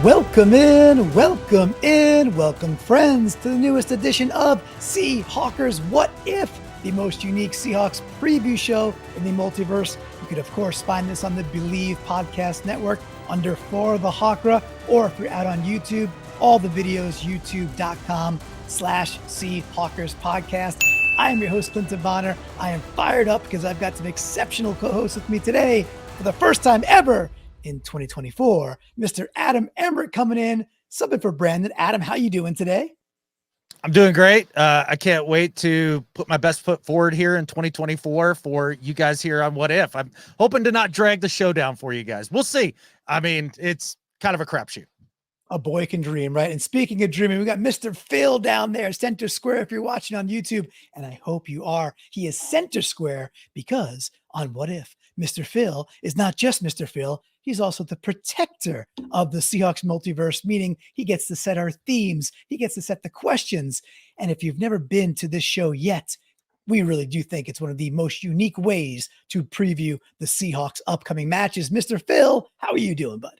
Welcome welcome friends to the newest edition of Seahawkers What If, the most unique Seahawks preview show in the multiverse. You could, of course, find this on the Believe Podcast Network under For the Hawkra, or if you're out on YouTube, all the videos, youtube.com/Seahawkers Podcast. I am your host, Clinton Bonner. I am fired up because I've got some exceptional co-hosts with me today for the first time ever in 2024. Mr. Adam Emmerich coming in, subbing for Brandon. Adam, how you doing today? I'm doing great. I can't wait to put my best foot forward here in 2024 for you guys here on What If. I'm hoping to not drag the show down for you guys. We'll see. I mean, it's kind of a crapshoot. A boy can dream, right? And speaking of dreaming, we got Mr. Phil down there, center square if you're watching on YouTube, and I hope you are. He is center square because on What If, Mr. Phil is not just Mr. Phil, he's also the protector of the Seahawks multiverse, meaning he gets to set our themes, he gets to set the questions. And if you've never been to this show yet, we really do think it's one of the most unique ways to preview the Seahawks upcoming matches. Mr. Phil, how are you doing, bud?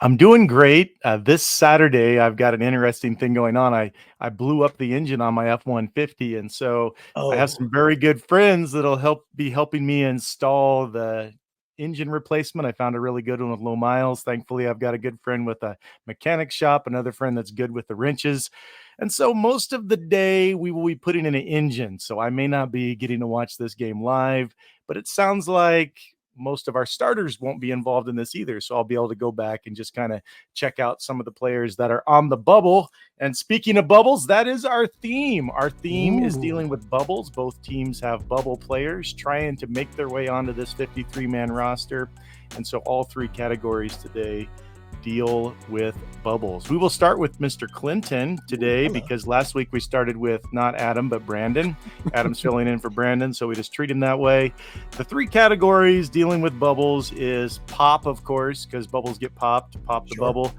I'm doing great. This Saturday, I've got an interesting thing going on. I blew up the engine on my F-150, and so I have some very good friends that'll be helping me install the engine replacement. I found a really good one with low miles. Thankfully, I've got a good friend with a mechanic shop, another friend that's good with the wrenches. And so most of the day, we will be putting in an engine. So I may not be getting to watch this game live, but it sounds like most of our starters won't be involved in this either. So I'll be able to go back and just kind of check out some of the players that are on the bubble. And speaking of bubbles, that is our theme. Our theme is dealing with bubbles. Both teams have bubble players trying to make their way onto this 53-man roster. And so all three categories today deal with bubbles. We will start with Mr. Clinton today because last week we started with not Adam, but Brandon. Adam's filling in for Brandon, so we just treat him that way. The three categories dealing with bubbles is pop, of course, because bubbles get popped, pop the bubble.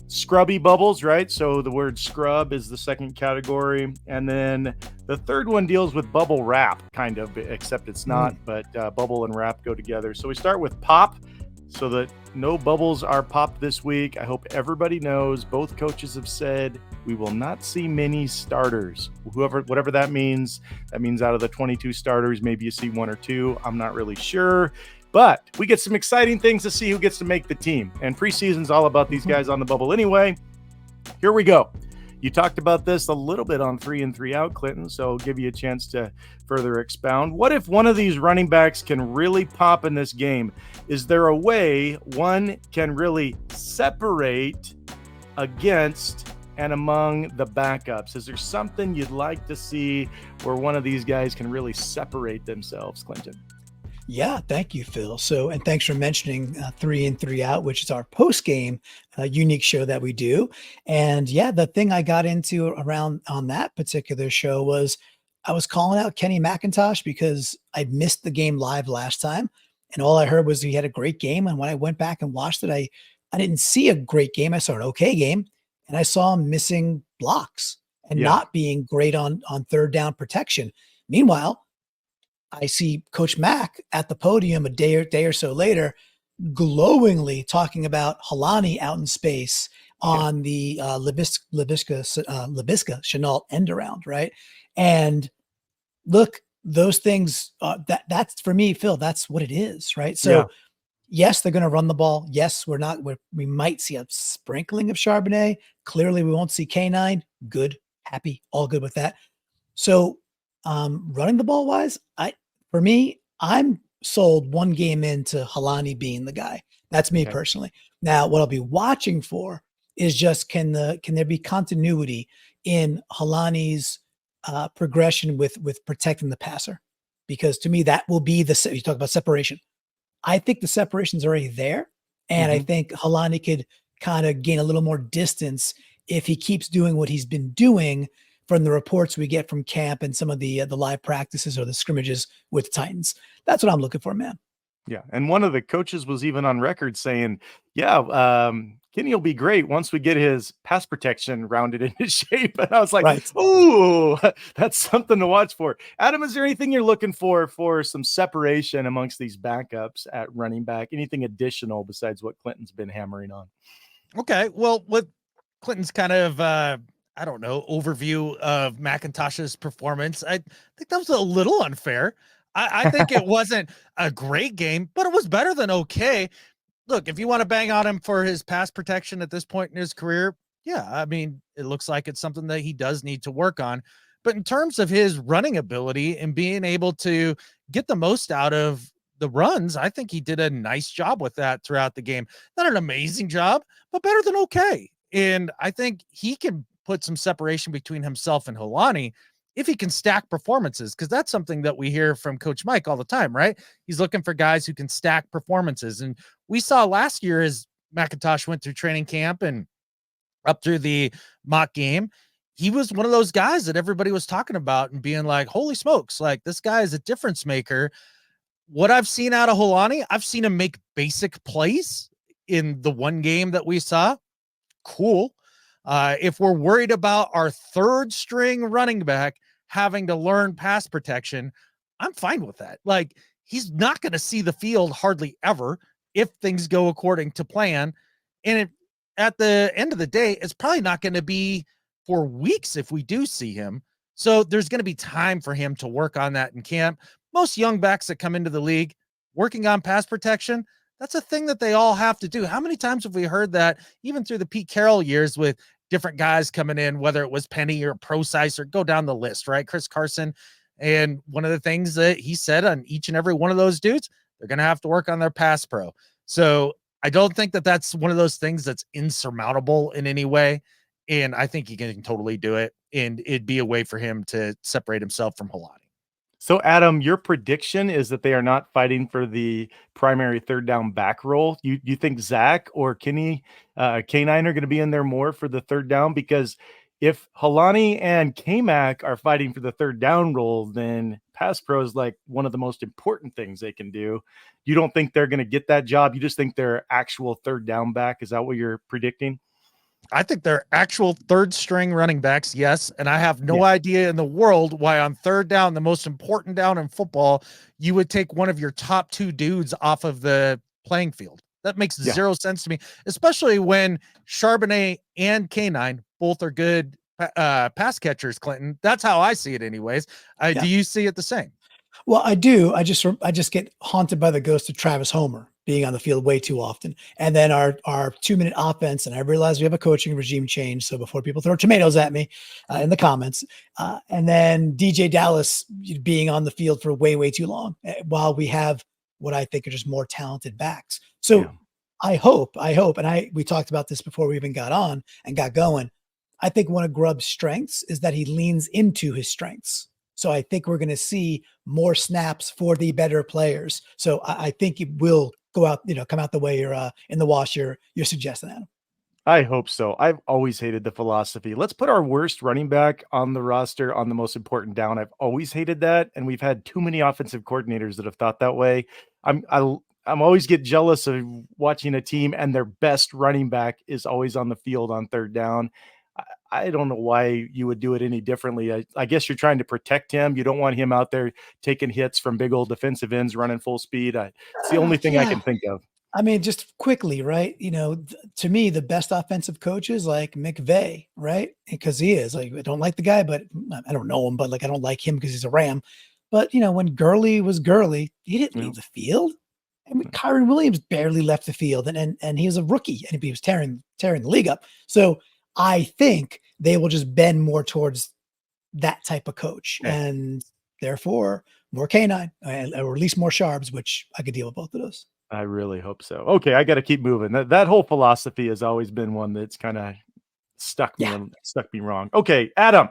Scrubby bubbles, right? So the word scrub is the second category. And then the third one deals with bubble wrap, kind of, except it's not, but bubble and wrap go together. So we start with pop, so that no bubbles are popped this week. I hope everybody knows both coaches have said we will not see many starters. Whatever that means out of the 22 starters, maybe you see one or two. I'm not really sure. But we get some exciting things to see who gets to make the team. And preseason's all about these guys on the bubble anyway. Here we go. You talked about this a little bit on 3 and 3 Out, Clinton, so I'll give you a chance to further expound. What if one of these running backs can really pop in this game? Is there a way one can really separate against and among the backups? Is there something you'd like to see where one of these guys can really separate themselves, Clinton? Yeah, thank you, Phil. So, and thanks for mentioning 3 and 3 Out, which is our post-game unique show that we do. And yeah, the thing I got into around on that particular show was I was calling out Kenny McIntosh because I missed the game live last time. And all I heard was he had a great game. And when I went back and watched it, I didn't see a great game. I saw an okay game. And I saw him missing blocks and not being great on third down protection. Meanwhile, I see Coach Mack at the podium a day or so later, glowingly talking about Halani out in space on the Laviska Shenault end around, right? And look, those things, that's for me, Phil, that's what it is, right? So yes, they're going to run the ball. Yes, we might see a sprinkling of Charbonnet. Clearly we won't see K9. Good, happy, all good with that. So running the ball wise, for me, I'm sold one game into Halani being the guy. That's me personally. Now, what I'll be watching for is just can there be continuity in Halani's progression with protecting the passer? Because to me, that will be you talk about separation. I think the separation's already there, and I think Halani could kind of gain a little more distance if he keeps doing what he's been doing from the reports we get from camp and some of the live practices or the scrimmages with the Titans. That's what I'm looking for, man. Yeah, and one of the coaches was even on record saying, Kenny will be great once we get his pass protection rounded into shape. And I was like, ooh, that's something to watch for. Adam, is there anything you're looking for some separation amongst these backups at running back? Anything additional besides what Clinton's been hammering on? Okay. Well, with Clinton's kind of, I don't know, overview of McIntosh's performance, I think that was a little unfair. I think it wasn't a great game, but it was better than okay. Look, if you want to bang on him for his pass protection at this point in his career, yeah, I mean, it looks like it's something that he does need to work on. But in terms of his running ability and being able to get the most out of the runs, I think he did a nice job with that throughout the game. Not an amazing job, but better than okay. And I think he can put some separation between himself and Holani if he can stack performances, because that's something that we hear from Coach Mike all the time, right? He's looking for guys who can stack performances. And we saw last year as McIntosh went through training camp and up through the mock game, he was one of those guys that everybody was talking about and being like, holy smokes, like this guy is a difference maker. What I've seen out of Holani, I've seen him make basic plays in the one game that we saw. Cool. If we're worried about our third string running back having to learn pass protection, I'm fine with that. Like, he's not going to see the field hardly ever if things go according to plan. And at the end of the day, it's probably not going to be for weeks if we do see him. So there's going to be time for him to work on that in camp. Most young backs that come into the league working on pass protection, that's a thing that they all have to do. How many times have we heard that even through the Pete Carroll years with different guys coming in, whether it was Penny or Procise or go down the list, right? Chris Carson. And one of the things that he said on each and every one of those dudes, they're going to have to work on their pass pro. So I don't think that that's one of those things that's insurmountable in any way. And I think he can totally do it. And it'd be a way for him to separate himself from Holani. So, Adam, your prediction is that they are not fighting for the primary third down back role. You think Zach or Kenny K9 are going to be in there more for the third down? Because if Halani and K-Mac are fighting for the third down role, then pass pro is like one of the most important things they can do. You don't think they're going to get that job? You just think they're actual third down back? Is that what you're predicting? I think they're actual third string running backs. Yes. And I have no idea in the world why on third down, the most important down in football, you would take one of your top two dudes off of the playing field. That makes zero sense to me, especially when Charbonnet and K9 both are good pass catchers, Clinton. That's how I see it anyways. Do you see it the same? Well, I do. I just get haunted by the ghost of Travis Homer being on the field way too often. And then our 2-minute offense, and I realize we have a coaching regime change. So before people throw tomatoes at me in the comments, and then DJ Dallas being on the field for way, way too long while we have what I think are just more talented backs. So I hope, and we talked about this before we even got on and got going. I think one of Grubb's strengths is that he leans into his strengths. So I think we're going to see more snaps for the better players. So I think it will go out, come out the way you're in the wash you're suggesting, Adam. I hope so. I've always hated the philosophy. Let's put our worst running back on the roster on the most important down. I've always hated that, and we've had too many offensive coordinators that have thought that way. I'm always get jealous of watching a team and their best running back is always on the field on third down. I don't know why you would do it any differently. I guess you're trying to protect him. You don't want him out there taking hits from big old defensive ends running full speed. It's the only thing I can think of. I mean, just quickly, right? To me, the best offensive coach is like McVay, right? Because he is like, I don't like the guy, but I don't know him, but like, I don't like him because he's a Ram. But when Gurley was Gurley, he didn't leave the field. I mean, Kyron Williams barely left the field, and he was a rookie, and he was tearing the league up. So I think they will just bend more towards that type of coach, and therefore more K9, or at least more Sharps, which I could deal with both of those. I really hope so. Okay, I got to keep moving. That whole philosophy has always been one that's kind of stuck me wrong. Okay, Adam,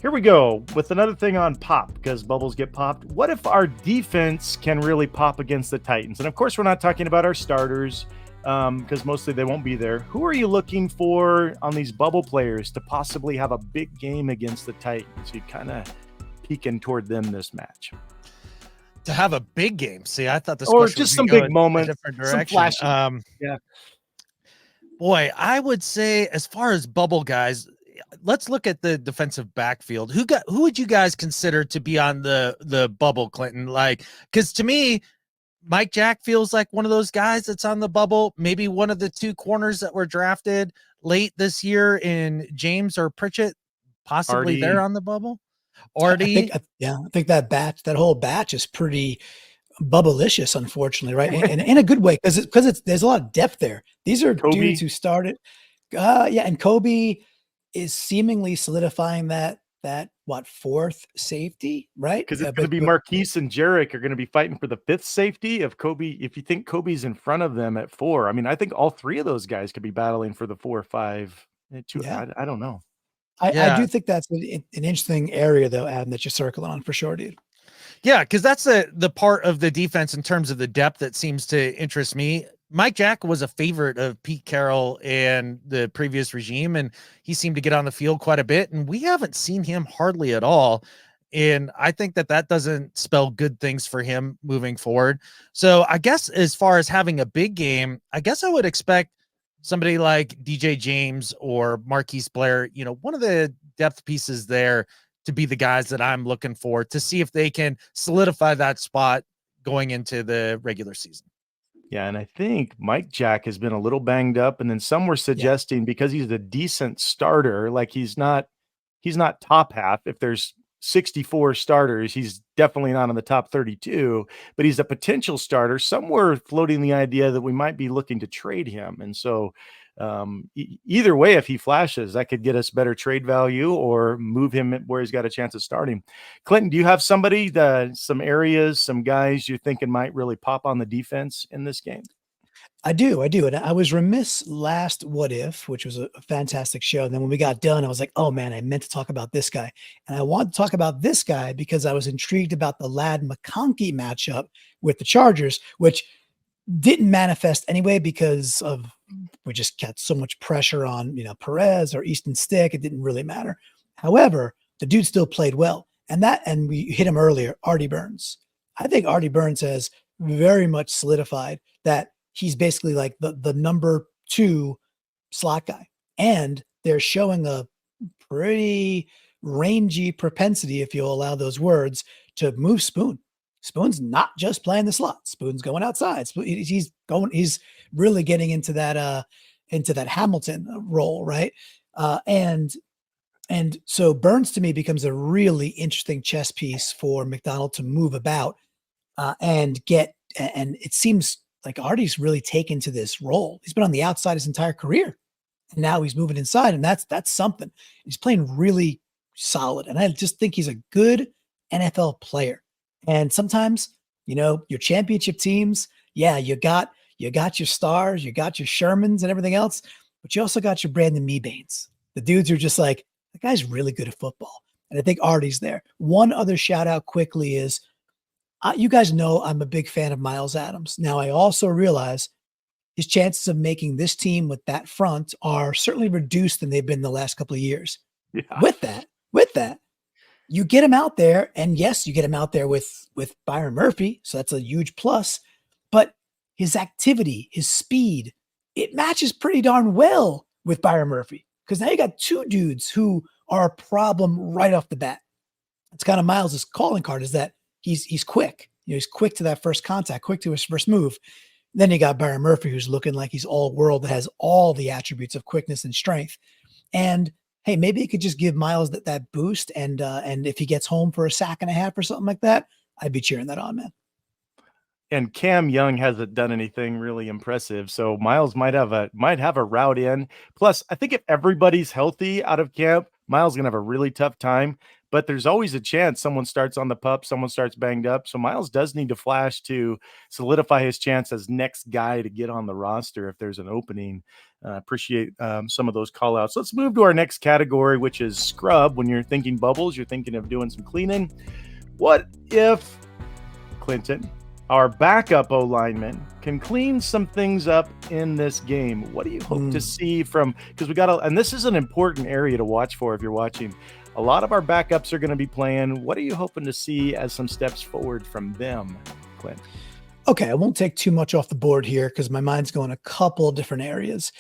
here we go with another thing on pop, because bubbles get popped. What if our defense can really pop against the Titans? And of course, we're not talking about our starters, because mostly they won't be there. Who are you looking for on these bubble players to possibly have a big game against the Titans? You kind of peeking toward them this match. To have a big game. See, I thought this or just some big moments, some flashes. Boy, I would say as far as bubble guys, let's look at the defensive backfield. Who would you guys consider to be on the bubble, Clinton? Like, because to me, Mike Jack feels like one of those guys that's on the bubble. Maybe one of the 2 corners that were drafted late this year in James or Pritchett, possibly Artie. they're on the bubble. I Artie. think that whole batch is pretty bubblicious, unfortunately, right? And in a good way, because there's a lot of depth there. These are Kobe. dudes who started, and Kobe is seemingly solidifying that what, 4th safety, right? Because it's going to be Marquise and Jarek are going to be fighting for the 5th safety. If you think Kobe's in front of them at 4, I mean, I think all 3 of those guys could be battling for the 4 or 5. I don't know. I do think that's an interesting area, though, Adam, that you're circling on for sure, dude. Yeah, because that's the part of the defense in terms of the depth that seems to interest me. Mike Jack was a favorite of Pete Carroll and the previous regime, and he seemed to get on the field quite a bit, and we haven't seen him hardly at all. And I think that doesn't spell good things for him moving forward. So I guess as far as having a big game, I guess I would expect somebody like DJ James or Marquise Blair, one of the depth pieces there, to be the guys that I'm looking for to see if they can solidify that spot going into the regular season. Yeah, and I think Mike Jack has been a little banged up, and then some were suggesting because he's a decent starter, like he's not top half. If there's 64 starters, he's definitely not in the top 32, but he's a potential starter. Some were floating the idea that we might be looking to trade him. And so either way, if he flashes, that could get us better trade value or move him where he's got a chance of starting. Clinton, do you have somebody, some areas, some guys you're thinking might really pop on the defense in this game? I do. And I was remiss last What If, which was a fantastic show. And then when we got done, I was like, oh man, I meant to talk about this guy. And I want to talk about this guy because I was intrigued about the Ladd McConkey matchup with the Chargers, which didn't manifest anyway because we just got so much pressure on, Perez or Easton Stick. It didn't really matter. However, the dude still played well. And we hit him earlier, Artie Burns. I think Artie Burns has very much solidified that he's basically like the number 2 slot guy. And they're showing a pretty rangy propensity, if you'll allow those words, to move Spoon. Spoon's not just playing the slot. Spoon's going outside. He's really getting into that Hamilton role, right? And so Burns to me becomes a really interesting chess piece for Macdonald to move about and it seems like Artie's really taken to this role. He's been on the outside his entire career, and now he's moving inside, and that's something. He's playing really solid, and I just think he's a good NFL player. And sometimes, your championship teams, you got your stars, you got your Shermans and everything else, but you also got your Brandon Meebanes. The dudes are just like, that guy's really good at football. And I think Artie's there. One other shout out quickly is, you guys know I'm a big fan of Miles Adams. Now, I also realize his chances of making this team with that front are certainly reduced than they've been the last couple of years. Yeah. With that, you get him out there, and yes, you get him out there with Byron Murphy, so that's a huge plus. But his activity, his speed, it matches pretty darn well with Byron Murphy because now you got 2 dudes who are a problem right off the bat. It's kind of Miles's calling card is that he's quick. He's quick to that first contact, quick to his first move. Then you got Byron Murphy, who's looking like he's all world, that has all the attributes of quickness and strength. And hey, maybe it could just give Miles that boost. And if he gets home for a sack and a half or something like that, I'd be cheering that on, man. And Cam Young hasn't done anything really impressive, so Miles might have a route in. Plus, I think if everybody's healthy out of camp, Miles is gonna have a really tough time. But there's always a chance someone starts on the pup, someone starts banged up. So Miles does need to flash to solidify his chance as next guy to get on the roster if there's an opening. Appreciate some of those call outs. Let's move to our next category, which is scrub. When you're thinking bubbles, you're thinking of doing some cleaning. What if, Clinton, our backup O-lineman can clean some things up in this game? What do you hope to see from, because and this is an important area to watch for if you're watching. A lot of our backups are going to be playing. What are you hoping to see as some steps forward from them, Clint? Okay, I won't take too much off the board here because my mind's going a couple of different areas.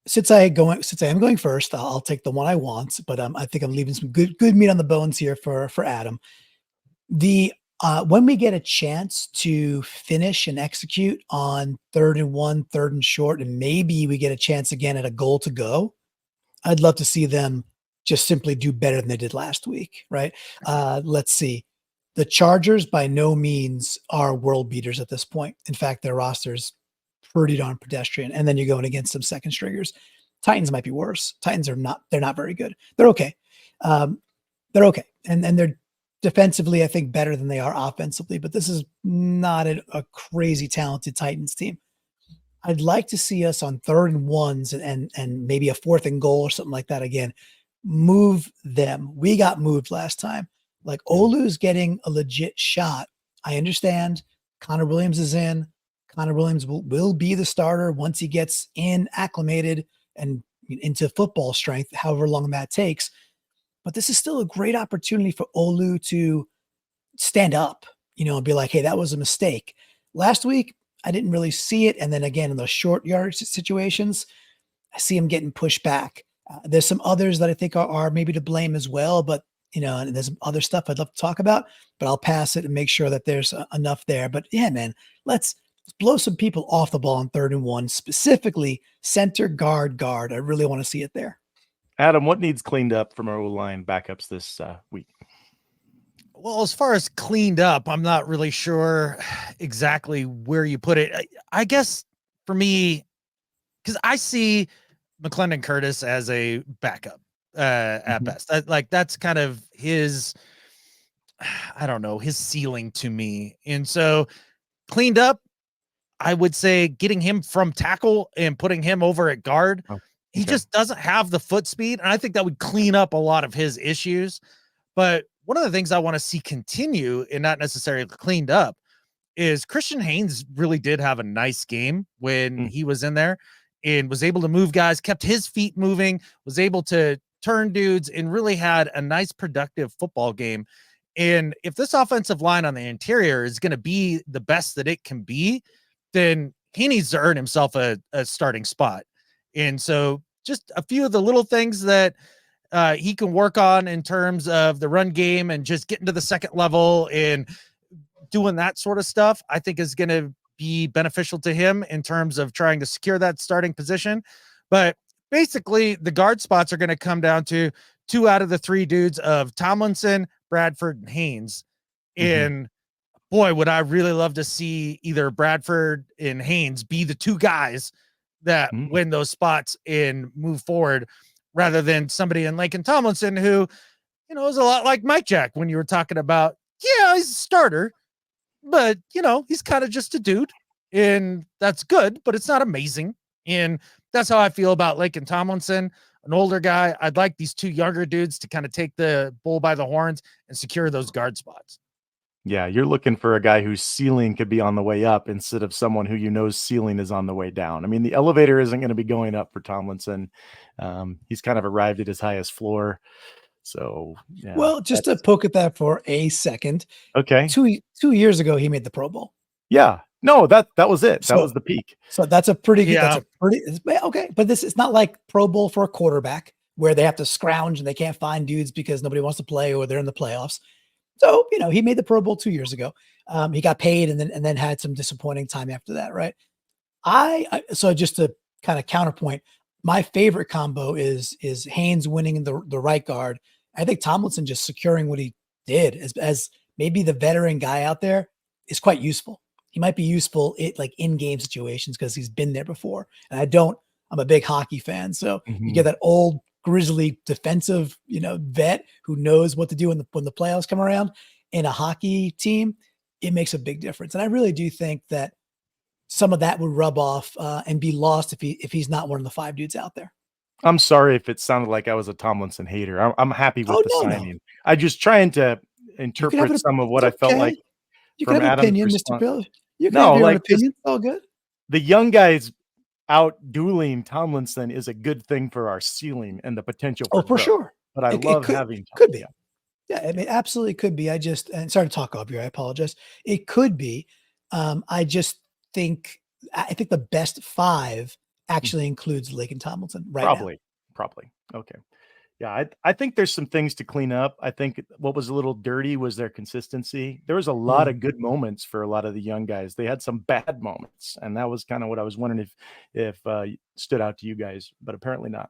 Since I am going first, I'll take the one I want, but I think I'm leaving some good meat on the bones here for Adam. The When we get a chance to finish and execute on 3rd and 1, 3rd and short, and maybe we get a chance again at a goal to go, I'd love to see them just simply do better than they did last week, right? Let's see. The Chargers by no means are world beaters at this point. In fact, their roster's pretty darn pedestrian. And then you're going against some second stringers. Titans might be worse. Titans are not, they're not very good. They're okay. They're okay. And they're defensively, I think, better than they are offensively, but this is not a crazy talented Titans team. I'd like to see us on 3rd and 1s and maybe a 4th and goal or something like that again. Move them. We got moved last time. Like Olu's getting a legit shot. I understand Connor Williams is in. Connor Williams will be the starter once he gets in, acclimated, and into football strength, however long that takes. But this is still a great opportunity for Olu to stand up, and be like, hey, that was a mistake. Last week, I didn't really see it. And then again, in those short yard situations, I see him getting pushed back. There's some others that I think are maybe to blame as well, but and there's some other stuff I'd love to talk about, but I'll pass it and make sure that there's enough there. But yeah, man, let's blow some people off the ball on 3rd and 1, specifically center guard. I really want to see it there. Adam, what needs cleaned up from our O-line backups this week? Well, as far as cleaned up, I'm not really sure exactly where you put it. I guess for me, because I see McClendon Curtis as a backup at best. That's kind of his, I don't know, his ceiling to me. And so cleaned up, I would say getting him from tackle and putting him over at guard. Oh, okay. He just doesn't have the foot speed. And I think that would clean up a lot of his issues. But one of the things I want to see continue and not necessarily cleaned up is Christian Haynes really did have a nice game when he was in there and was able to move guys, kept his feet moving, was able to turn dudes, and really had a nice productive football game. And if this offensive line on the interior is going to be the best that it can be, then he needs to earn himself a starting spot. And so just a few of the little things that he can work on in terms of the run game and just getting to the second level and doing that sort of stuff, I think is going to be beneficial to him in terms of trying to secure that starting position. But basically the guard spots are going to come down to 2 out of the 3 dudes of Tomlinson, Bradford, and Haynes. And boy, would I really love to see either Bradford and Haynes be the 2 guys that win those spots and move forward, rather than somebody in Laken Tomlinson who, is a lot like Mike Jack when you were talking about, yeah, he's a starter, but, he's kind of just a dude, and that's good, but it's not amazing. And that's how I feel about Laken Tomlinson, an older guy. I'd like these 2 younger dudes to kind of take the bull by the horns and secure those guard spots. Yeah, you're looking for a guy whose ceiling could be on the way up instead of someone who ceiling is on the way down. I mean, the elevator isn't going to be going up for Tomlinson. He's kind of arrived at his highest floor. So, yeah. Well, just to poke at that for a second. Okay. 2 years ago, he made the Pro Bowl. Yeah. No, that was it. That was the peak. So that's a pretty good, okay. But this is not like Pro Bowl for a quarterback where they have to scrounge and they can't find dudes because nobody wants to play or they're in the playoffs. So, he made the Pro Bowl 2 years ago. He got paid and then had some disappointing time after that, right? So just to kind of counterpoint, my favorite combo is Haynes winning the right guard. I think Tomlinson just securing what he did as maybe the veteran guy out there is quite useful. He might be useful in game situations because he's been there before. And I'm a big hockey fan. So you get that old grizzly defensive, vet who knows what to do when the playoffs come around in a hockey team. It makes a big difference. And I really do think that some of that would rub off and be lost if he's not one of the 5 dudes out there. I'm sorry if it sounded like I was a Tomlinson hater. I'm happy with the signing. No. I just trying to interpret some of what I felt like. You can have an opinion, Mr. Bill. You can have your own opinion. It's all good. The young guys out dueling Tomlinson is a good thing for our ceiling and the potential for for sure. But I love having could be. Yeah, I mean, absolutely could be. And sorry to talk over you. I apologize. It could be. I think the best 5 actually includes Laken Tomlinson right now. Probably. Okay. Yeah, I think there's some things to clean up. I think what was a little dirty was their consistency. There was a lot Mm. of good moments for a lot of the young guys. They had some bad moments, and that was kind of what I was wondering if stood out to you guys, but apparently not.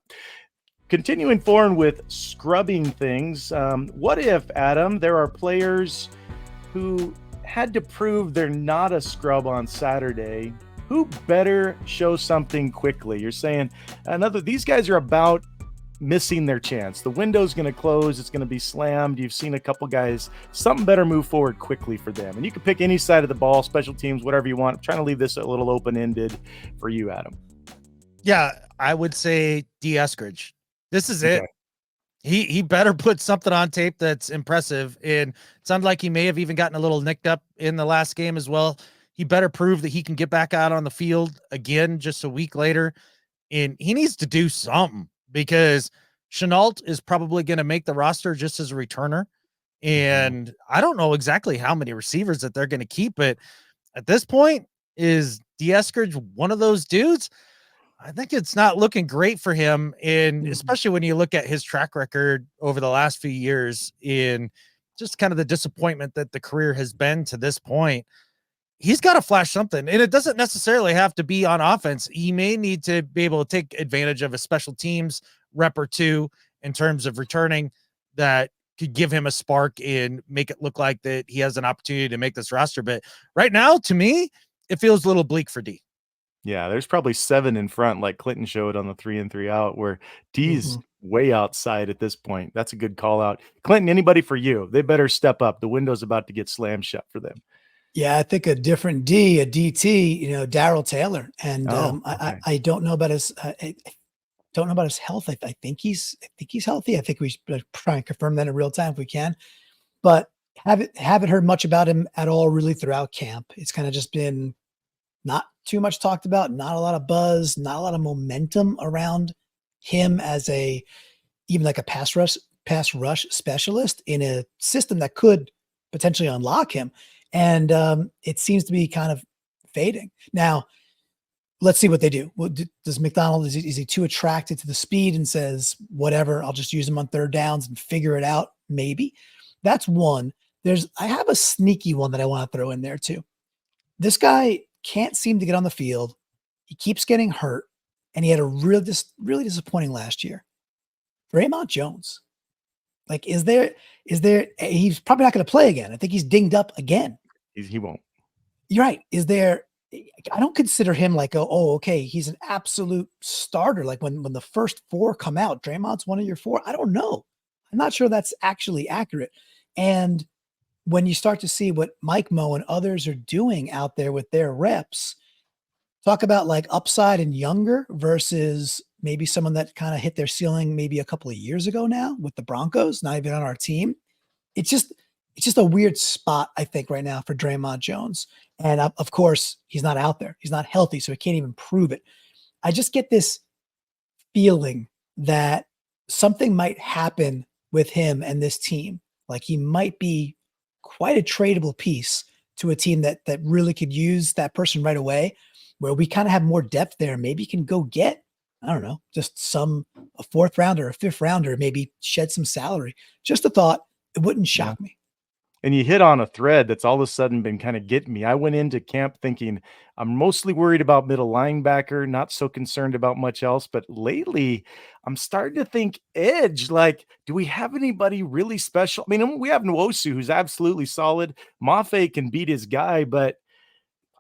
Continuing forward with scrubbing things, what if, Adam, there are players who had to prove they're not a scrub on Saturday? Who better show something quickly? You're saying these guys are about missing their chance. The window's going to close. It's going to be slammed. You've seen a couple guys, something better move forward quickly for them. And you can pick any side of the ball, special teams, whatever you want. I'm trying to leave this a little open-ended for you, Adam. Yeah, I would say D. Eskridge. This is Okay. it. He better put something on tape that's impressive. And it sounded like he may have even gotten a little nicked up in the last game as well. He better prove that he can get back out on the field again just a week later. And he needs to do something because Chenault is probably going to make the roster just as a returner. And I don't know exactly how many receivers that they're going to keep, but at this point, is D. Eskridge one of those dudes? I think it's not looking great for him. And especially when you look at his track record over the last few years in just kind of the disappointment that the career has been to this point, he's got to flash something. And it doesn't necessarily have to be on offense. He may need to be able to take advantage of a special teams rep or two in terms of returning that could give him a spark and make it look like that he has an opportunity to make this roster. But right now, to me, it feels a little bleak for D. Yeah, there's probably 7 in front, like Clinton showed on the 3 and 3 out, where D's way outside at this point. That's a good call out. Clinton, anybody for you? They better step up. The window's about to get slammed shut for them. Yeah, I think a different D, a DT, Daryl Taylor, and Okay. I don't know about his. I don't know about his health. I think he's healthy. I think we should try and confirm that in real time if we can. But haven't heard much about him at all really throughout camp. It's kind of just been not too much talked about, not a lot of buzz, not a lot of momentum around him as even like a pass rush specialist in a system that could potentially unlock him. And it seems to be kind of fading. Now, let's see what they do. Does Macdonald, is he too attracted to the speed and says, whatever, I'll just use him on third downs and figure it out? Maybe. That's one. I have a sneaky one that I want to throw in there too. This guy can't seem to get on the field. He keeps getting hurt, and he had a really disappointing last year. Draymond Jones. Like, is there, he's probably not going to play again. I think he's dinged up again. He won't. You're right. I don't consider him like, okay, he's an absolute starter. Like when the first 4 come out, Draymond's one of your 4. I don't know. I'm not sure that's actually accurate. And when you start to see what Mike Moe and others are doing out there with their reps, talk about like upside and younger versus maybe someone that kind of hit their ceiling maybe a couple of years ago now with the Broncos, not even on our team. It's just a weird spot, I think, right now for Draymond Jones. And of course, he's not out there. He's not healthy, so he can't even prove it. I just get this feeling that something might happen with him and this team. Like he might be quite a tradable piece to a team that really could use that person right away, where we kind of have more depth there. Maybe you can go get, I don't know, just a 4th rounder, a 5th rounder, maybe shed some salary. Just a thought. It wouldn't shock me. And you hit on a thread that's all of a sudden been kind of getting me. I went into camp thinking I'm mostly worried about middle linebacker, not so concerned about much else. But lately, I'm starting to think edge. Like, do we have anybody really special? I mean, we have Nwosu, who's absolutely solid. Mafe can beat his guy, but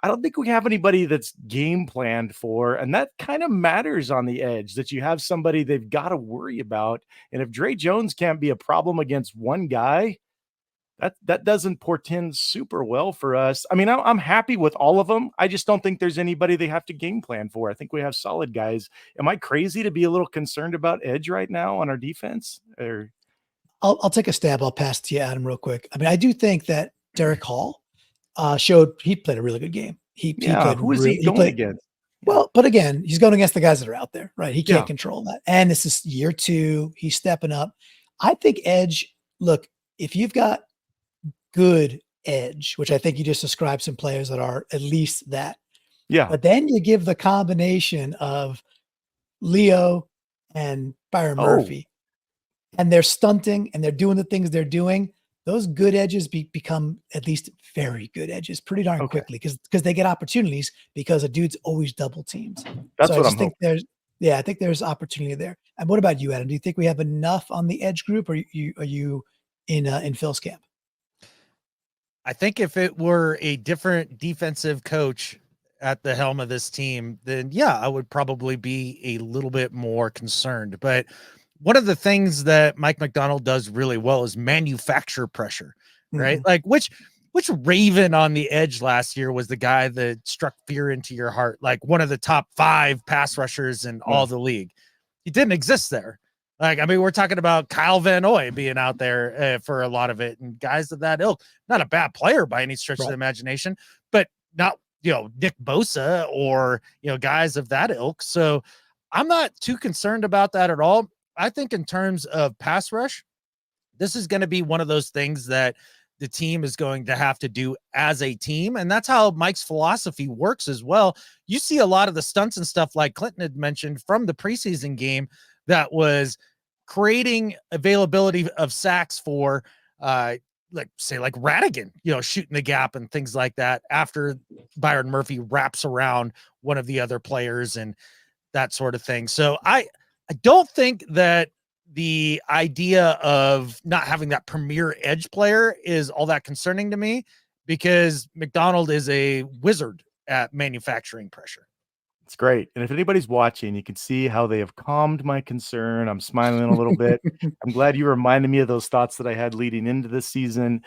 I don't think we have anybody that's game planned for. And that kind of matters on the edge, that you have somebody they've got to worry about. And if Dre Jones can't be a problem against one guy, that doesn't portend super well for us. I mean, I'm happy with all of them. I just don't think there's anybody they have to game plan for. I think we have solid guys. Am I crazy to be a little concerned about edge right now on our defense? Or I'll take a stab. I'll pass it to you, Adam, real quick. I mean, I do think that Derek Hall showed he played a really good game. He played who is he going against? Well, but again, he's going against the guys that are out there, right? He can't Yeah. control that. And this is year 2. He's stepping up. I think edge, look, if you've got good edge, which I think you just described some players that are at least that. Yeah. But then you give the combination of Leo and Byron Murphy. and they're stunting and they're doing the things they're doing, those good edges become at least very good edges pretty darn quickly because they get opportunities because a dude's always double teamed. That's So I what just I'm think hoping. I think there's opportunity there. And what about you, Adam? Do you think we have enough on the edge group, or are you in Phil's camp? I think if it were a different defensive coach at the helm of this team, then yeah, I would probably be a little bit more concerned. But one of the things that Mike Macdonald does really well is manufacture pressure, right? Mhm. Like which Raven on the edge last year was the guy that struck fear into your heart, like one of the top 5 pass rushers in all the league. He didn't exist there. Like, I mean, we're talking about Kyle Van Noy being out there for a lot of it, and guys of that ilk. Not a bad player by any stretch of the imagination, but not, Nick Bosa or, guys of that ilk. So I'm not too concerned about that at all. I think in terms of pass rush, this is going to be one of those things that the team is going to have to do as a team. And that's how Mike's philosophy works as well. You see a lot of the stunts and stuff like Clinton had mentioned from the preseason game that was creating availability of sacks for like Radigan, shooting the gap and things like that after Byron Murphy wraps around one of the other players and that sort of thing. So I don't think that the idea of not having that premier edge player is all that concerning to me, because Macdonald is a wizard at manufacturing pressure. It's great. And if anybody's watching, you can see how they have calmed my concern. I'm smiling a little bit. I'm glad you reminded me of those thoughts that I had leading into this season.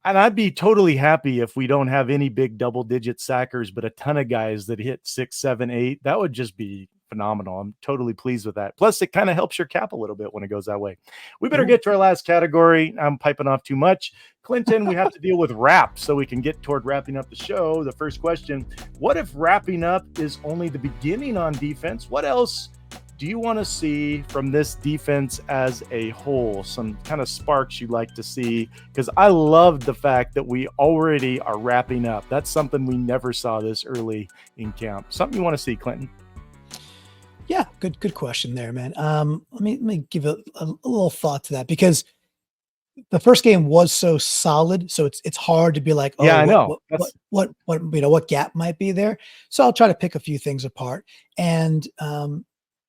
And I'd be totally happy if we don't have any big double-digit sackers, but a ton of guys that hit 6, 7, 8. That would just be phenomenal. I'm totally pleased with that. Plus, it kind of helps your cap a little bit when it goes that way. We better get to our last category. I'm piping off too much. Clinton, we have to deal with wrap so we can get toward wrapping up the show. The first question, what if wrapping up is only the beginning on defense? What else do you want to see from this defense as a whole? Some kind of sparks you'd like to see? Because I love the fact that we already are wrapping up. That's something we never saw this early in camp. Something you want to see, Clinton? Yeah, good question there, man. Let me give a little thought to that, because the first game was so solid, so it's hard to be like, oh, Yeah, I know. what gap might be there. So I'll try to pick a few things apart, and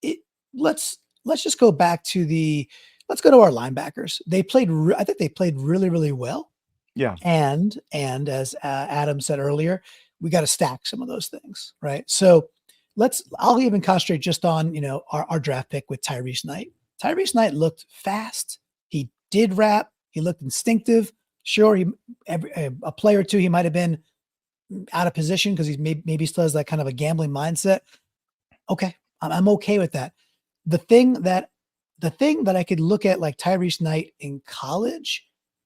it let's just go back to let's go to our linebackers. They played, I think they played really well. Yeah. And as Adam said earlier, we got to stack some of those things, right? So I'll even concentrate just on, our draft pick with Tyrese Knight. Tyrese Knight looked fast. He did wrap. He looked instinctive. Sure, a play or two, he might have been out of position because he's maybe still has that kind of a gambling mindset. Okay, I'm okay with that. The thing that I could look at, like Tyrese Knight in college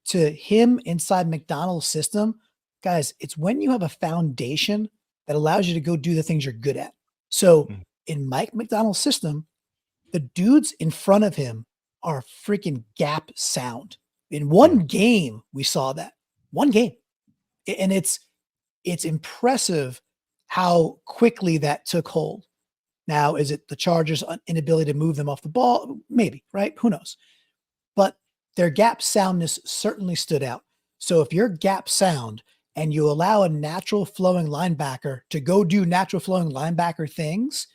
to him inside Macdonald's system, guys, it's when you have a foundation that allows you to go do the things you're good at. So in Mike Macdonald's system, the dudes in front of him are freaking gap sound. In one game, we saw that. One game. And it's impressive how quickly that took hold. Now, is it the Chargers' inability to move them off the ball? Maybe, right? Who knows? But their gap soundness certainly stood out. So if you're gap sound and you allow a natural flowing linebacker to go do natural flowing linebacker things,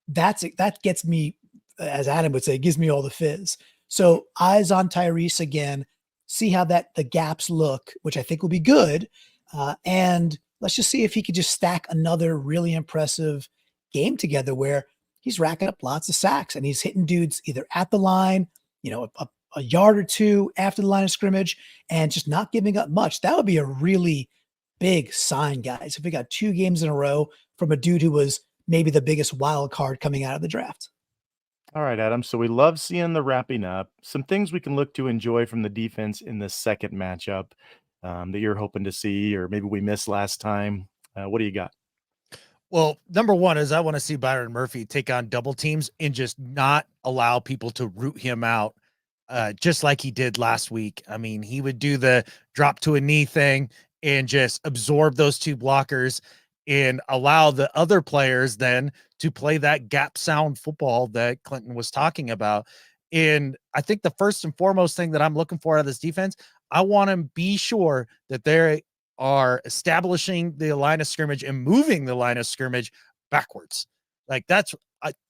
that gets me, as Adam would say, gives me all the fizz. So eyes on Tyrese again, see how the gaps look, which I think will be good. And let's just see if he could just stack another really impressive game together where he's racking up lots of sacks and he's hitting dudes either at the line, a yard or two after the line of scrimmage, and just not giving up much. That would be a really big sign, guys, if we got 2 games in a row from a dude who was maybe the biggest wild card coming out of the draft. All right, Adam. So we love seeing the wrapping up. Some things we can look to enjoy from the defense in the second matchup that you're hoping to see, or maybe we missed last time. What do you got? Well, number one is I want to see Byron Murphy take on double teams and just not allow people to root him out, just like he did last week. I mean, he would do the drop to a knee thing and just absorb those 2 blockers and allow the other players then to play that gap sound football that Clinton was talking about. And I think the first and foremost thing that I'm looking for out of this defense, I want to be sure that they are establishing the line of scrimmage and moving the line of scrimmage backwards. Like that's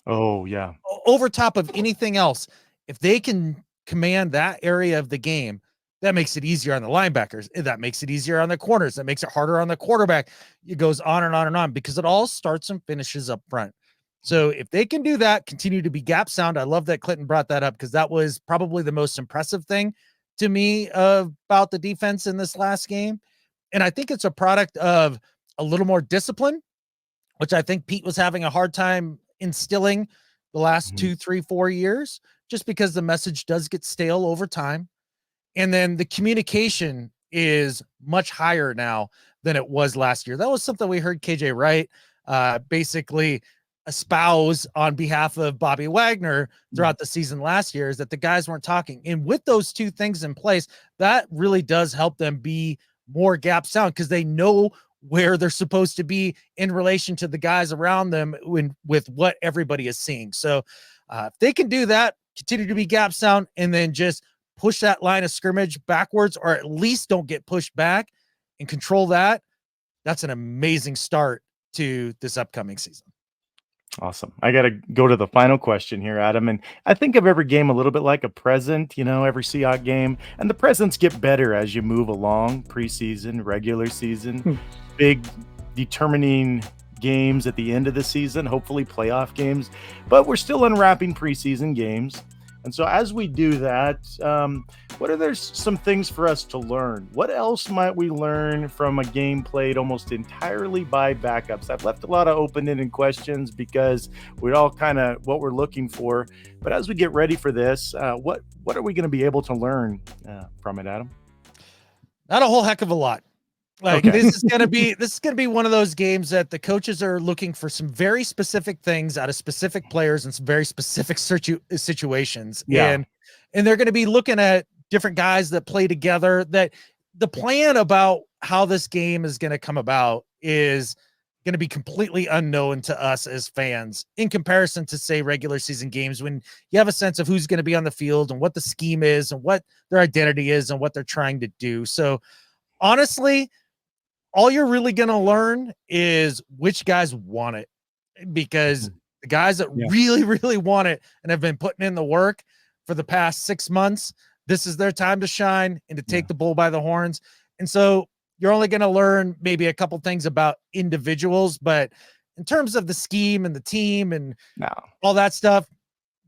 Oh yeah. over top of anything else. If they can command that area of the game, that makes it easier on the linebackers. That makes it easier on the corners. That makes it harder on the quarterback. It goes on and on and on because it all starts and finishes up front. So if they can do that, continue to be gap sound. I love that Clinton brought that up because that was probably the most impressive thing to me about the defense in this last game. And I think it's a product of a little more discipline, which I think Pete was having a hard time instilling the last 2, 3, 4 years, just because the message does get stale over time. And then the communication is much higher now than it was last year. That was something we heard KJ Wright basically espouse on behalf of Bobby Wagner throughout the season last year, is that the guys weren't talking. And with those two things in place, that really does help them be more gap sound because they know where they're supposed to be in relation to the guys around them with what everybody is seeing. So if they can do that, continue to be gap sound, and then just push that line of scrimmage backwards, or at least don't get pushed back and control that, that's an amazing start to this upcoming season. Awesome. I got to go to the final question here, Adam. And I think of every game a little bit like a present, every Seahawks game. And the presents get better as you move along, preseason, regular season, big determining games at the end of the season, hopefully playoff games. But we're still unwrapping preseason games. And so as we do that, what are there some things for us to learn? What else might we learn from a game played almost entirely by backups? I've left a lot of open-ended questions because we're all kind of what we're looking for. But as we get ready for this, what are we going to be able to learn from it, Adam? Not a whole heck of a lot. Like Okay. this is gonna be one of those games that the coaches are looking for some very specific things out of specific players and some very specific situations. Yeah. And they're going to be looking at different guys that play together. That the plan about how this game is going to come about is going to be completely unknown to us as fans in comparison to, say, regular season games, when you have a sense of who's going to be on the field and what the scheme is and what their identity is and what they're trying to do. So honestly, all you're really going to learn is which guys want it, because the guys that really, really want it and have been putting in the work for the past 6 months, this is their time to shine and to take the bull by the horns. And so you're only going to learn maybe a couple things about individuals, but in terms of the scheme and the team and all that stuff,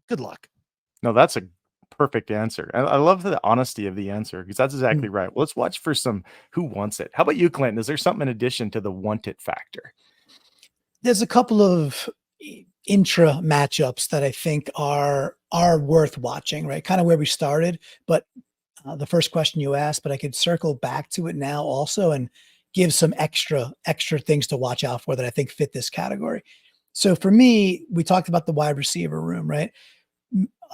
good luck. No, that's a perfect answer. I love the honesty of the answer, because that's exactly right. Well, let's watch for some who wants it. How about you, Clinton? Is there something in addition to the want it factor? There's a couple of intra matchups that I think are worth watching, right? Kind of where we started, but the first question you asked, but I could circle back to it now also and give some extra things to watch out for that I think fit this category. So for me, we talked about the wide receiver room, right?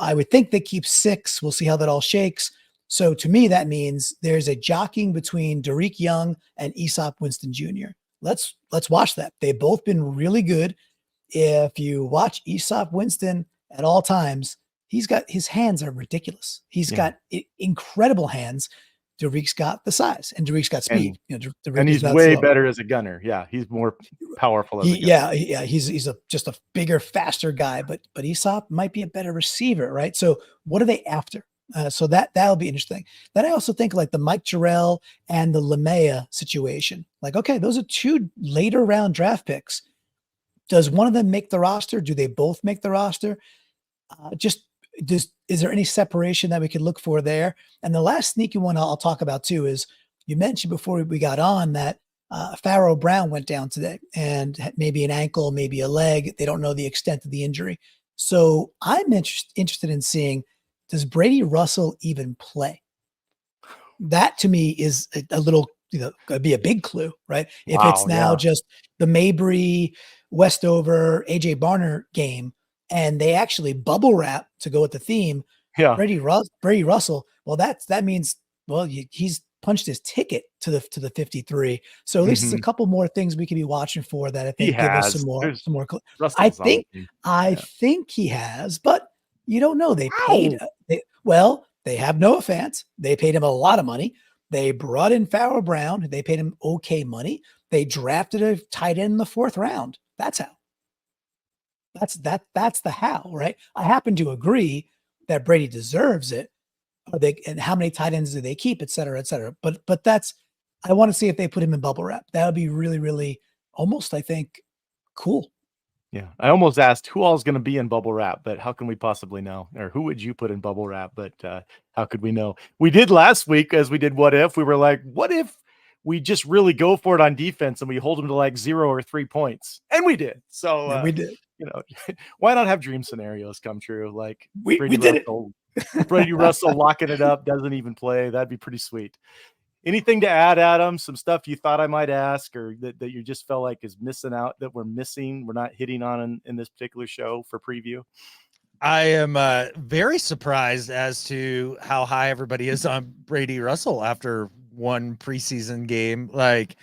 I would think they keep 6. We'll see how that all shakes. So to me, that means there's a jockeying between Derek Young and Aesop Winston Jr. Let's watch that. They've both been really good. If you watch Aesop Winston at all times, his hands are ridiculous. He's got incredible hands. Derek's got the size, and Derek's got speed. And he's way better as a gunner. Yeah, he's more powerful as a gunner. Yeah. He's just a bigger, faster guy. But Aesop might be a better receiver, right? So what are they after? So that'll be interesting. Then I also think like the Mike Jarrell and the LeMaya situation. Like, okay, those are 2 later round draft picks. Does one of them make the roster? Do they both make the roster? Is there any separation that we could look for there? And the last sneaky one I'll talk about too is, you mentioned before we got on that Pharaoh Brown went down today and maybe an ankle, maybe a leg. They don't know the extent of the injury. So I'm interested in seeing, does Brady Russell even play? That to me is a little, could be a big clue, right? If it's now just the Mabry, Westover, AJ Barner game, and they actually bubble wrap to go with the theme. Brady Russell. Well, that means he's punched his ticket to the 53. So at least there's a couple more things we could be watching for that I think give us some more. I think he has, but You don't know. They paid. They have Noah Fant. They paid him a lot of money. They brought in Farrell Brown. They paid him okay money. They drafted a tight end in the 4th round. That's how. That's the how, right? I happen to agree that Brady deserves it. And how many tight ends do they keep, et cetera, et cetera. But I want to see if they put him in bubble wrap. That would be really, really almost, I think, cool. Yeah, I almost asked who all is going to be in bubble wrap, but how can we possibly know? Or who would you put in bubble wrap? But how could we know? We did last week as we did what if. We were like, what if we just really go for it on defense and we hold them to like 0 or 3 points? And we did. So we did. Why not have dream scenarios come true? Like we did Russell, Brady Russell locking it up, doesn't even play. That'd be pretty sweet. Anything to add, Adam? Some stuff you thought I might ask or that you just felt like is missing out, that we're not hitting on in this particular show for preview? I am very surprised as to how high everybody is on Brady Russell after one preseason game. Like,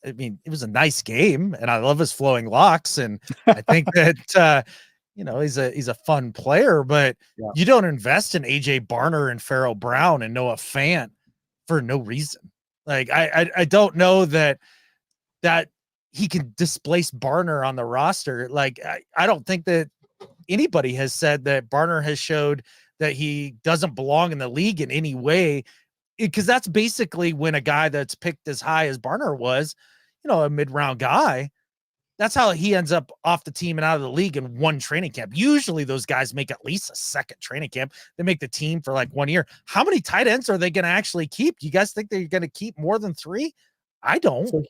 I mean, it was a nice game and I love his flowing locks. And I think that, he's a fun player, but you don't invest in AJ Barner and Farrell Brown and Noah Fant for no reason. Like, I don't know that he can displace Barner on the roster. Like, I don't think that anybody has said that Barner has showed that he doesn't belong in the league in any way, because that's basically when a guy that's picked as high as Barner was, a mid-round guy, that's how he ends up off the team and out of the league in one training camp. Usually those guys make at least a second training camp. They make the team for like 1 year. How many tight ends are they going to actually keep? Do you guys think they're going to keep more than 3? I don't.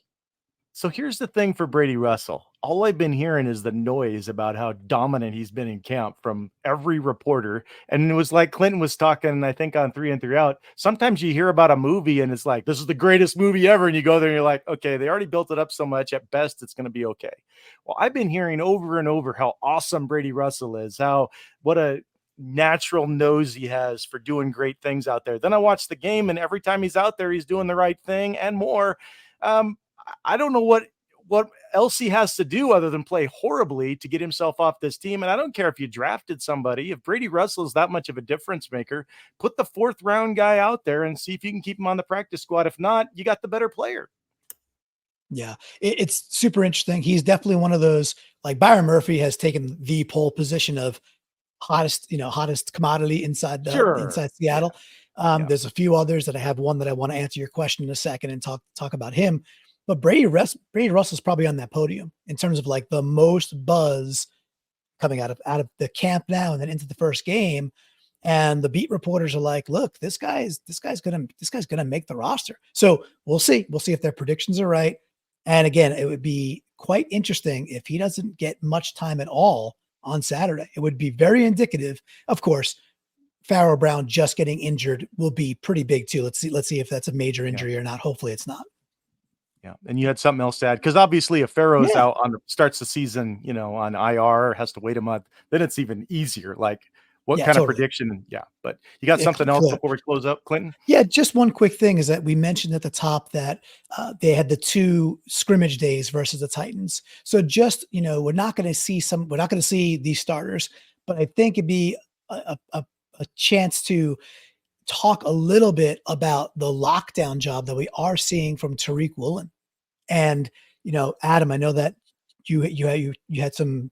So here's the thing for Brady Russell. All I've been hearing is the noise about how dominant he's been in camp from every reporter. And it was like Clinton was talking, I think, on 3 and 3 Out. Sometimes you hear about a movie and it's like, this is the greatest movie ever. And you go there and you're like, okay, they already built it up so much. At best, it's going to be okay. Well, I've been hearing over and over how awesome Brady Russell is, what a natural nose he has for doing great things out there. Then I watch the game and every time he's out there, he's doing the right thing and more. I don't know what else he has to do other than play horribly to get himself off this team. And I don't care if you drafted somebody. If Brady Russell is that much of a difference maker, put the 4th round guy out there and see if you can keep him on the practice squad. If not, you got the better player. Yeah, it's super interesting. He's definitely one of those, like Byron Murphy has taken the pole position of hottest commodity inside Seattle. There's a few others that I have. One that I want to answer your question in a second and talk about him. But Brady Russell's probably on that podium in terms of like the most buzz coming out of the camp now and then into the first game. And the beat reporters are like, look, this guy's gonna make the roster. So we'll see. We'll see if their predictions are right. And again, it would be quite interesting if he doesn't get much time at all on Saturday. It would be very indicative. Of course, Farrell Brown just getting injured will be pretty big too. Let's see if that's a major injury or not. Hopefully it's not. Yeah. And you had something else to add, because obviously if Farrow's out starts the season, on IR, has to wait a month, then it's even easier. Like what kind of prediction? Yeah. But you got something else before we close up, Clinton? Yeah. Just one quick thing is that we mentioned at the top that they had the 2 scrimmage days versus the Titans. So just, we're not going to see these starters, but I think it'd be a chance to talk a little bit about the lockdown job that we are seeing from Tariq Woolen. And, Adam, I know that you had some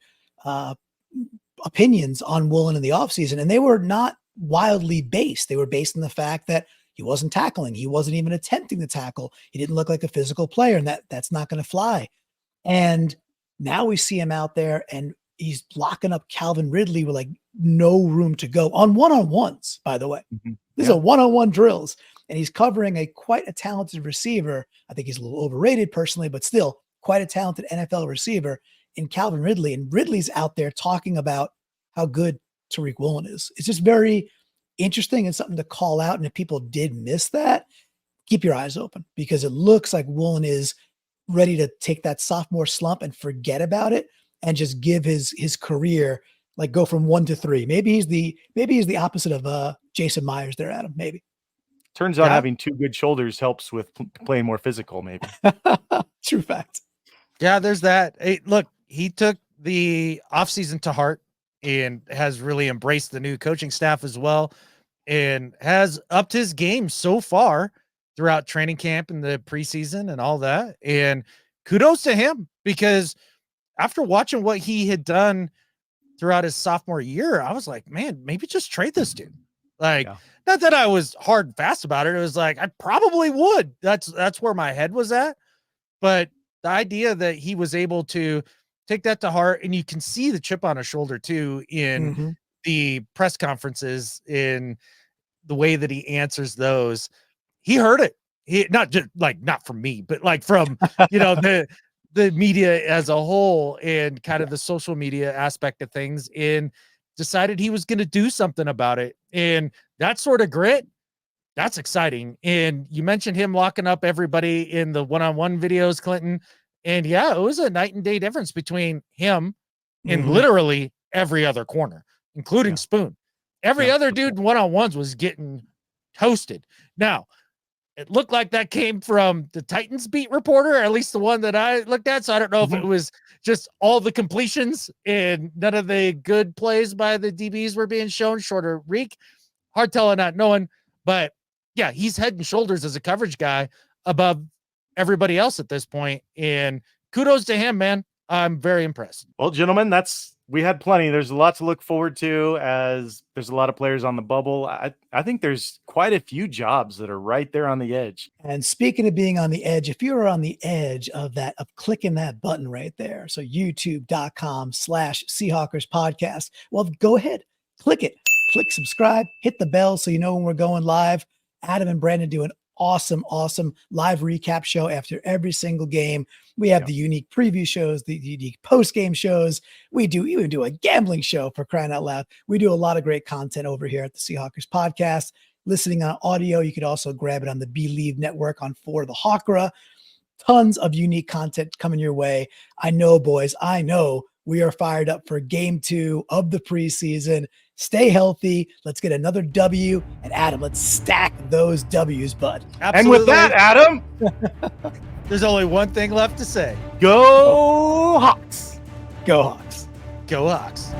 opinions on Woolen in the offseason, and they were not wildly based. They were based on the fact that he wasn't tackling. He wasn't even attempting to tackle. He didn't look like a physical player, and that's not going to fly. And now we see him out there and he's locking up Calvin Ridley with like no room to go on one-on-ones, by the way. Mm-hmm. This is a one-on-one drills, and he's covering quite a talented receiver. I think he's a little overrated personally, but still quite a talented NFL receiver in Calvin Ridley. And Ridley's out there talking about how good Tariq Woolen is. It's just very interesting and something to call out. And if people did miss that, keep your eyes open, because it looks like Woolen is ready to take that sophomore slump and forget about it and just give his career, like go from 1 to 3. Maybe he's the opposite of Jason Myers there, Adam. Maybe. Turns out having 2 good shoulders helps with playing more physical, maybe. True fact. Yeah, there's that. Hey, look, he took the offseason to heart. and has really embraced the new coaching staff as well, and has upped his game so far throughout training camp and the preseason and all that. And kudos to him, because after watching what he had done throughout his sophomore year, I was like, man, maybe just trade this dude. Like, not that I was hard and fast about it. It was like, I probably would. That's where my head was at. But the idea that he was able to take that to heart, and you can see the chip on his shoulder too in the press conferences, in the way that he answers those. He heard it. He not just like, not from me, but like from, the media as a whole, and kind of the social media aspect of things, and decided he was going to do something about it. And that sort of grit, that's exciting. And you mentioned him locking up everybody in the one-on-one videos, Clinton. And yeah, it was a night and day difference between him and literally every other corner, including Spoon. Every other dude in one-on-ones was getting toasted. Now, it looked like that came from the Titans beat reporter, or at least the one that I looked at. So I don't know if it was just all the completions and none of the good plays by the DBs were being shown, shorter reek. Hard telling, not knowing. But yeah, he's head and shoulders as a coverage guy above everybody else at this point. And kudos to him, man. I'm very impressed. Well, gentlemen, we had plenty. There's a lot to look forward to, as there's a lot of players on the bubble. I think there's quite a few jobs that are right there on the edge. And speaking of being on the edge, if you're on the edge of clicking that button right there, so youtube.com/Seahawkers podcast, well, go ahead, click it, click subscribe, hit the bell so you know when we're going live. Adam and Brandon do an awesome live recap show after every single game. We have the unique preview shows, the unique post-game shows. We even do a gambling show, for crying out loud. We do a lot of great content over here at the Seahawkers podcast. Listening on audio, you could also grab it on the Believe network on For the Hawkra. Tons of unique content coming your way. I know, boys, we are fired up for game 2 of the preseason. Stay healthy. Let's get another W. And Adam, let's stack those W's, bud. Absolutely. And with that, Adam, there's only one thing left to say. Go Hawks. Go Hawks. Go Hawks.